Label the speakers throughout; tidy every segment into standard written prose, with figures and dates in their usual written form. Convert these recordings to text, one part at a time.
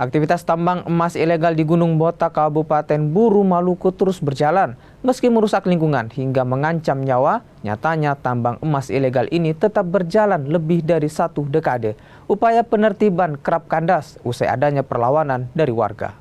Speaker 1: Aktivitas tambang emas ilegal di Gunung Botak, Kabupaten Buru, Maluku terus berjalan. Meski merusak lingkungan hingga mengancam nyawa, nyatanya tambang emas ilegal ini tetap berjalan lebih dari 1 dekade. Upaya penertiban kerap kandas usai adanya perlawanan dari warga.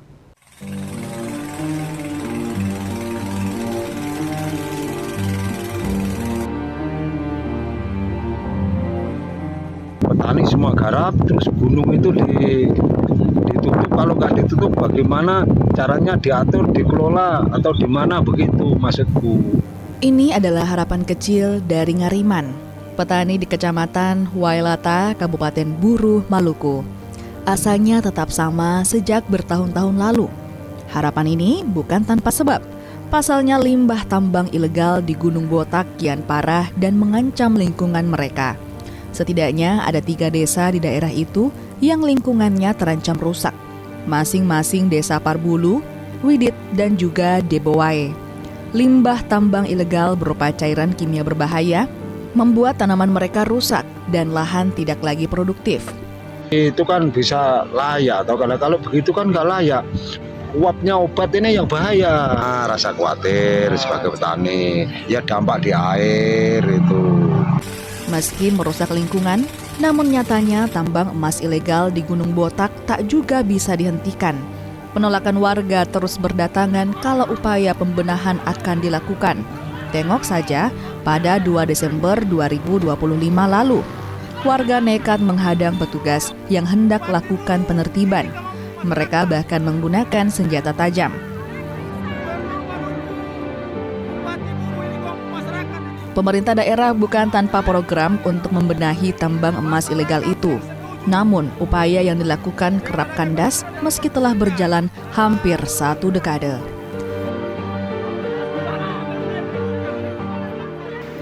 Speaker 2: Petani semua garap, terus gunung itu ditutup. Kalau nggak ditutup, bagaimana caranya diatur, dikelola, atau di mana begitu maksudku.
Speaker 3: Ini adalah harapan kecil dari Ngariman, petani di Kecamatan Wailata, Kabupaten Buru, Maluku. Asanya tetap sama sejak bertahun-tahun lalu. Harapan ini bukan tanpa sebab. Pasalnya limbah tambang ilegal di Gunung Botak kian parah dan mengancam lingkungan mereka. Setidaknya ada 3 desa di daerah itu yang lingkungannya terancam rusak. Masing-masing desa Parbulu, Widit, dan juga Debowae. Limbah tambang ilegal berupa cairan kimia berbahaya membuat tanaman mereka rusak dan lahan tidak lagi produktif.
Speaker 2: Itu kan bisa layak, atau kalau begitu kan nggak layak. Uapnya obat ini yang bahaya. Rasa khawatir sebagai petani, ya dampak di air itu.
Speaker 3: Meski merusak lingkungan, namun nyatanya tambang emas ilegal di Gunung Botak tak juga bisa dihentikan. Penolakan warga terus berdatangan kalau upaya pembenahan akan dilakukan. Tengok saja pada 2 Desember 2025 lalu, warga nekat menghadang petugas yang hendak lakukan penertiban. Mereka bahkan menggunakan senjata tajam. Pemerintah daerah bukan tanpa program untuk membenahi tambang emas ilegal itu. Namun, upaya yang dilakukan kerap kandas meski telah berjalan hampir 1 dekade.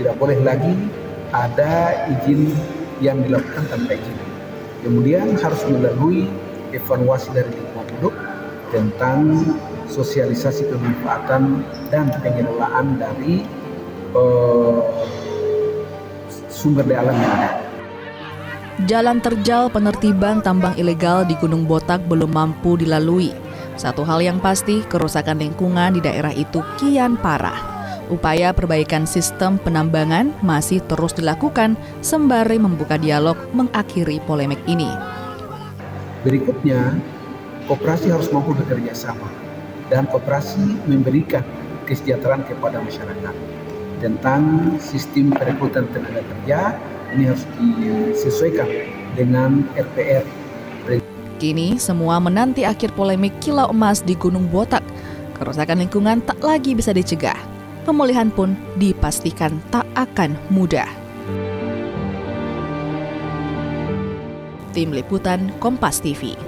Speaker 4: Tidak boleh lagi ada izin yang dilakukan tanpa izin. Kemudian harus melalui evaluasi dari lingkungan hidup tentang sosialisasi pemanfaatan dan pengelolaan dari sumber daya alam yang ada.
Speaker 3: Jalan terjal penertiban tambang ilegal di Gunung Botak belum mampu dilalui. Satu hal yang pasti, kerusakan lingkungan di daerah itu kian parah. Upaya perbaikan sistem penambangan masih terus dilakukan sembari membuka dialog mengakhiri polemik ini.
Speaker 4: Berikutnya, koperasi harus mampu bekerja sama dan koperasi memberikan kesejahteraan kepada masyarakat. Tentang sistem perekrutan tenaga kerja, ini harus disesuaikan dengan RPR.
Speaker 3: Kini semua menanti akhir polemik kilau emas di Gunung Botak. Kerusakan lingkungan tak lagi bisa dicegah. Pemulihan pun dipastikan tak akan mudah. Tim Liputan Kompas TV.